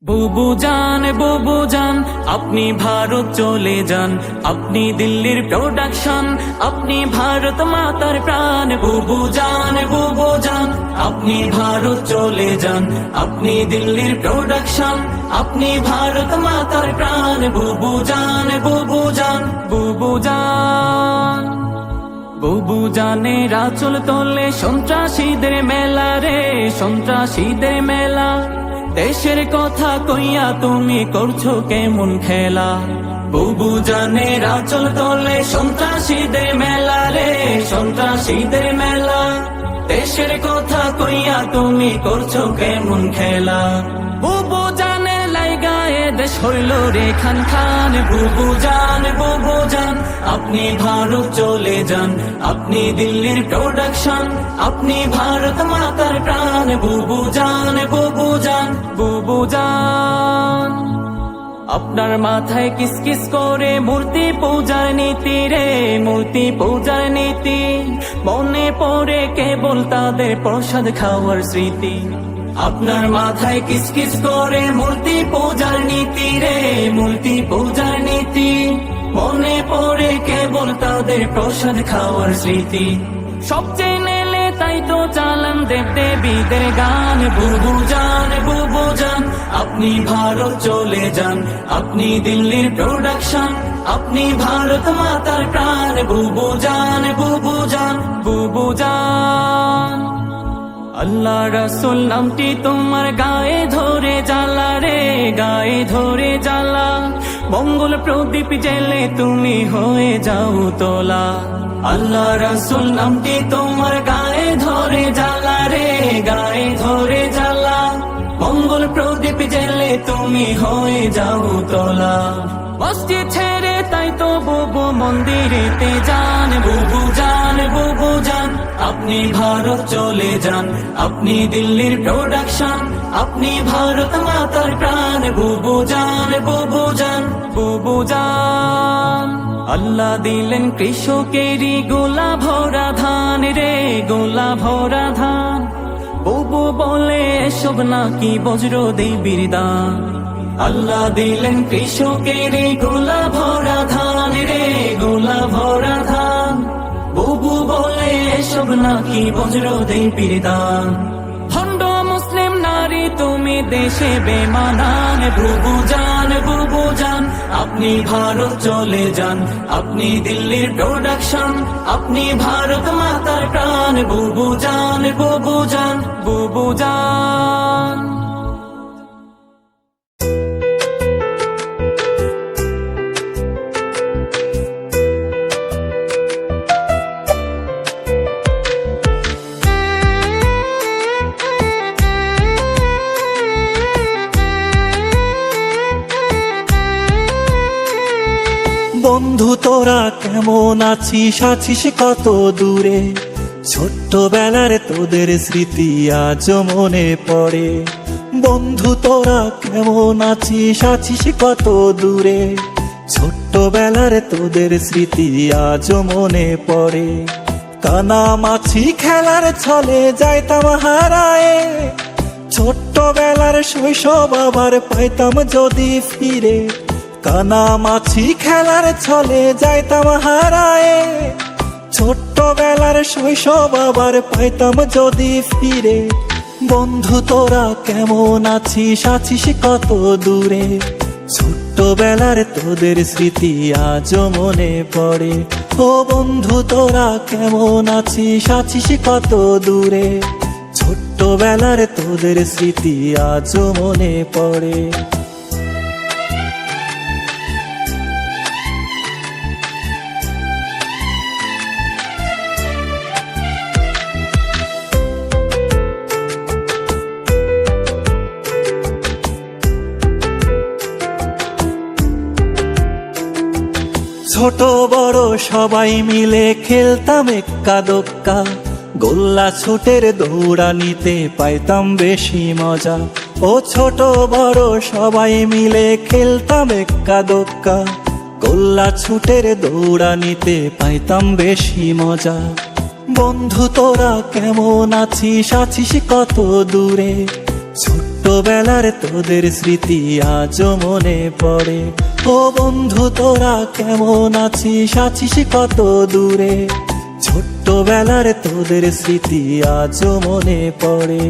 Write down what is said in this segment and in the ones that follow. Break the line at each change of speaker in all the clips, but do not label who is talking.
বুবু জান আপনি ভারত চলে যান, আপনি দিল্লির প্রোডাকশন, আপনি ভারত মাতার প্রাণ। বুবু জান আপনি ভারত চলে যান, আপনি দিল্লির প্রোডাকশন, আপনি ভারত মাতার প্রাণ। বুবু জান বুবু জানের আঁচল তোলে সন্ত্রাসীদের মেলা রে, সন্ত্রাসীদের মেলা। দেশের কথা কইয়া তুমি করছো কেমন খেলা। বুবু জানের আঁচল তোলে সন্ত্রাসীদের মেলা রে, সন্ত্রাসীদের মেলা। দেশের কথা কইয়া তুমি করছো কেমন খেলা। বুবু জানের লাইগায়ে দেশ হইল রে খান খান। বুবু জান আপনি ভারত চলে যান, আপনি দিল্লির প্রোডাকশন, আপনি ভারত মাতার প্রাণ। বুবু জান আপনার মাথায় কিসকিস করে মূর্তি পূজার নীতি রে, মূর্তি পূজার নীতি। মনে পড়ে কেবল তাদের প্রসাদ খাওয়ার স্মৃতি। আপনার মাথায় কিসকিস করে মূর্তি পূজার নীতি রে, মূর্তি পূজার নীতি। মনে পড়ে কেবল তাদের প্রসাদ খাওয়ার স্মৃতি। সবচেয়ে নেলে তাই তো চালান দেব দেবীদের গান। বুবু জান আপনি ভারত চলে যান, আপনি দিল্লির প্রোডাকশন, আপনি ভারত মাতার প্রাণ। বুবু জান আল্লাহ রাসূল নামটি তোমার গায়ে ধরে জ্বালা রে, গায়ে ধরে জ্বালা। মঙ্গল প্রদীপ জেলে তুমি হয়ে যাও তোলা। আল্লাহ রাসূল নামটি তোমার গায়ে ধরে জ্বালা রে, গায়ে ধরে জ্বালা। মঙ্গল প্রদীপ জেলে তুমি হয়ে যাও তোলা। মসজিদ ছেড়ে তাই তো বুবু মন্দিরেতে যান। বুবু জান আপনি ভারত চলে যান, আপনি দিল্লির প্রোডাকশন, আপনি ভারত মাতার প্রাণ। বুবু জান আল্লাহ দিলেন কৃষকেরই গোলা ভরা ধান রে, গোলা ভরা ধান। বুবু বলে এসব নাকি বজ্র দেবীর দান। আল্লাহ দিলেন কৃষকেরই গোলা ভরা ধান রে, গোলা ভরা ধান। বুবু বলে এসব নাকি বজ্র দেবীর দান। ভণ্ড মুসলিম নারী তুমি দেশে বেমানান। বুবু জান আপনি ভারত চলে যান, আপনি দিল্লির প্রোডাকশন, আপনি ভারত মাতার প্রাণ। বুবু জান
বন্ধু তোরা কেমন আছিস, আছিস কত দূরে? ছোট্টবেলার তোদের স্মৃতি আজ মনে পড়ে। বন্ধু তোরা কেমন আছিস, আছিস কত দূরে? ছোট্টবেলার তোদের স্মৃতি আজ মনে পড়ে। কানামাছি খেলার ছলে যাইতাম হারায়ে, ছোট্টবেলার শৈশব আবার পাইতাম যদি ফিরে। কানামাছি খেলার ছলে যাইতাম হারায়ে, ছোট্টবেলার শৈশব আবার পাইতাম যদি ফিরে। বন্ধু তোরা কেমন আছিস, আছিস কত দূরে? ছোট্টবেলার তোদের স্মৃতি আজ মনে পড়ে। ও বন্ধু তোরা কেমন আছিস, আছিস কত দূরে? ছোট্টবেলার তোদের স্মৃতি আজ মনে পড়ে। ছোট বড় সবাই মিলে খেলতাম এক্কা দোক্কা, গোল্লা ছুটের দৌড়ানিতে পাইতাম বেশি মজা। ও ছোট বড় সবাই মিলে খেলতাম এক্কা দোক্কা, গোল্লা ছুটের দৌড়ানিতে পাইতাম বেশি মজা। বন্ধু তোরা কেমন আছিস, আছিস কত দূরে? ছোট্ট ছোটবেলার তোদের স্মৃতি আজও মনে পড়ে। ও বন্ধু তোরা কেমন আছিস, আছিস কত দূরে? ছোট্টবেলার তোদের স্মৃতি আজও মনে পড়ে।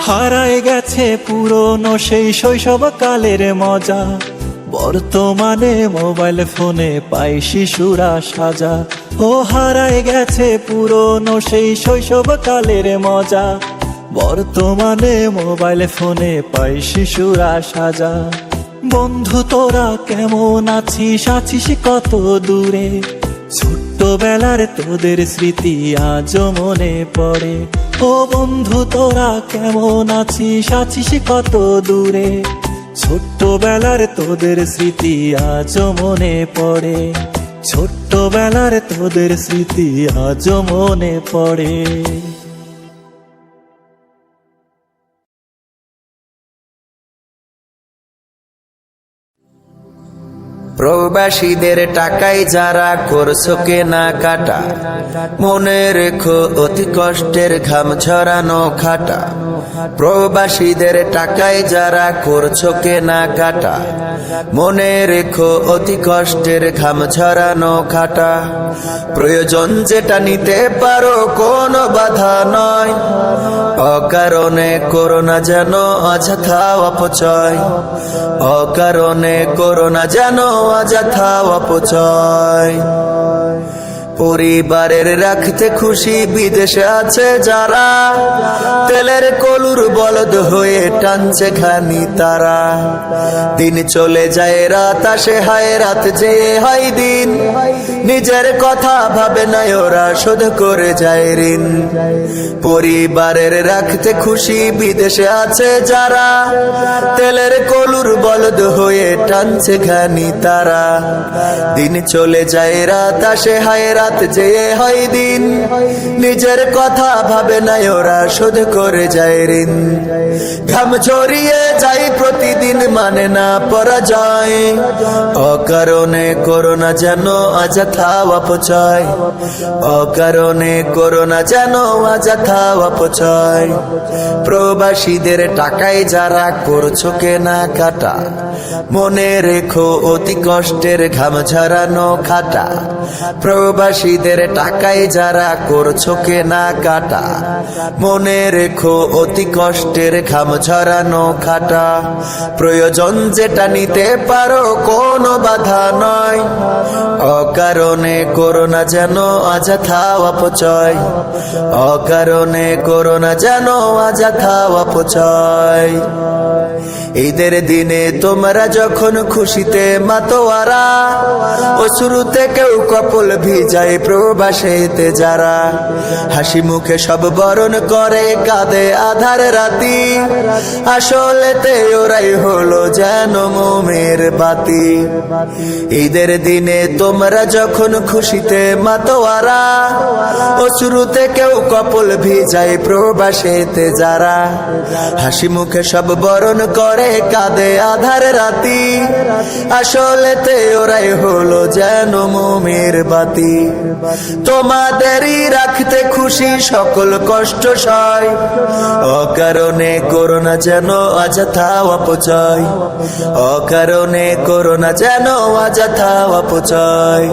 হারায় গেছে পুরনো সেই শৈশবকালের মজা, বর্তমানে মোবাইল ফোনে পাই শিশুরা সাজা। ও হারায় গেছে পুরনো সেই শৈশবকালের মজা, বর্তমানে মোবাইল ফোনে পাই শিশুরা সাজা। বন্ধু তোরা কেমন আছিস, আছিস কত দূরে? ছোট্টবেলার তোদের স্মৃতি আজও মনে পড়ে। ও বন্ধু তোরা কেমন আছিস, আছিস কত দূরে? ছোট্টবেলার তোদের স্মৃতি আজও মনে পড়ে। ছোট্টবেলার তোদের স্মৃতি আজও মনে পড়ে।
প্রবাসীদের টাকায় যারা করছো কেনাকাটা, মনে রেখো অতি কষ্টের ঘাম ঝরানো খাটা। প্রবাসীদের টাকায় যারা করছো কেনাকাটা, মনে রেখো অতি কষ্টের ঘাম ঝরানো খাটা। প্রয়োজন যেটা নিতে পারো কোনো বাধা নয়, অকারণে করো না যেন অযথা অপচয়। অকারণে করো না যেন অযথা অপচয়। পরিবারের রাখতে খুশি বিদেশে আছে যারা, তেলের কলুর বলদ হয়ে টানছে খানি তারা। দিন চলে যায় রাত আসে, হায় রাত যে হয় দিন, নিজের কথা ভাবে না ওরা শোধ করে যায় ঋণ। পরিবারের রাখতে খুশি বিদেশে আছে যারা, তেলের কলুর বলদ হয়ে টানছে খানি তারা। দিন চলে যায় রাত আসে, হায় রাত যে হয় দিন, নিজের কথা ভাবে না ওরা শোধ করে যায় ঋণ। ঘাম ঝরিয়ে যায় প্রতিদিন, মানে না পরাজয়। অকারণে করো না যেন অযথা অপচয়। অকারণে করো না যেন অযথা অপচয়। প্রবাসীদের টাকায় যারা করছো কেনাকাটা, মনে রেখো অতি কষ্টের ঘাম ঝরানো খাটা। প্রবাসীদের টাকায় যারা করছো কেনাকাটা, মনে রেখো অতি কষ্টের ঘাম ঝরানো খাটা। প্রয়োজন যেটা নিতে পারো কোনো বাধা নয়, অকারণে করো না যেন অযথা অপচয়। অকারণে করো না যেন অযথা অপচয়। ঈদের দিনে তোমরা যখন খুশিতে মাতোয়ারা, অশ্রুতে কেউ কপল ভিজায় প্রবাসেতে যারা। হাসি মুখে সব বরণ করে কাঁদে আধার রাতি, আসলেতে ওরাই হলো যেন মোমের বাতি। ঈদের দিনে তোমরা যখন খুশিতে মাতোয়ারা, অশ্রুতে কেউ কপল ভিজায় প্রবাসেতে যারা। হাসি মুখে সব বরণ করে কাঁদে আধার রাতি, আসলেতে ওরাই হলো যেন মোমের বাতি। তোমাদেরই রাখতে খুশি সকল কষ্ট সয়, অকারণে করো না যেন অযথা অপচয়। অকারণে করো না যেন অযথা অপচয়।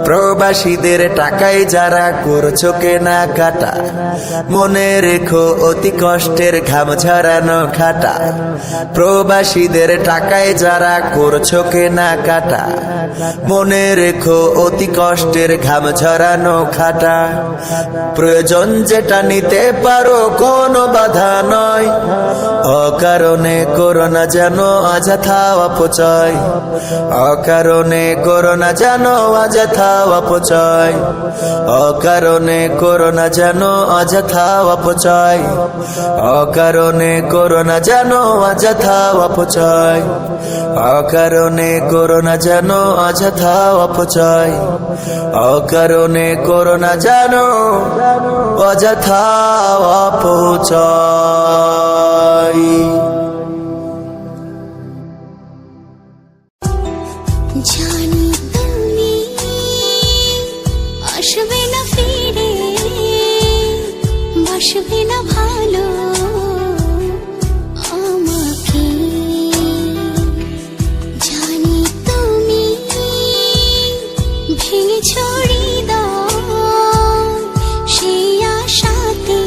প্রবাসীদের টাকায় যারা করছো কেনাকাটা, মনে রেখো অতি কষ্টের ঘাম ঝরানো খাটা। প্রবাসীদের টাকায় যারা করছো কেনাকাটা, মনে রেখো অতি কষ্টের ঘাম ঝরানো খাটা। প্রয়োজন যেটা নিতে পারো কোনো বাধা নয়, অকারণে করোনা যেন অযথা অপচয়, অকারণে করোনা যেন অযথা অপচয়, অকারণে করোনা যেন অযথা অপচয়, অকারণে করোনা যেন অযথা অপচয়, অকারণে করোনা যেন অযথা অপচয়, অকারণে করোনা যেন অযথা অপচয়।
জানি তুমি আসবে না ফিরে, বাসবে না ভালো আমাকে। জানি তুমি ভেঙে ছড়ি দাও সেই আশাতে,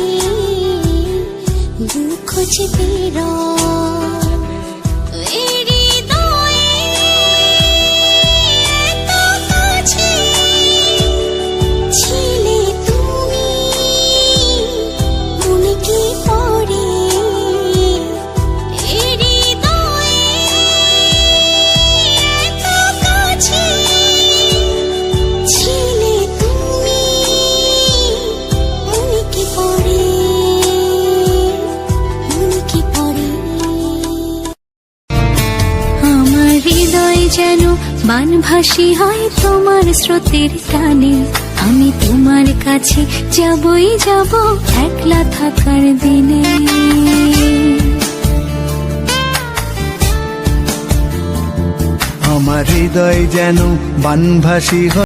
দুঃখ চেপে যেন বানভাসী হয় তোমার স্রোতের টানে। আমি তোমার কাছে যাবই যাব একলা থাকার দিনে।
আমার হৃদয় যেন বানভাসী হয়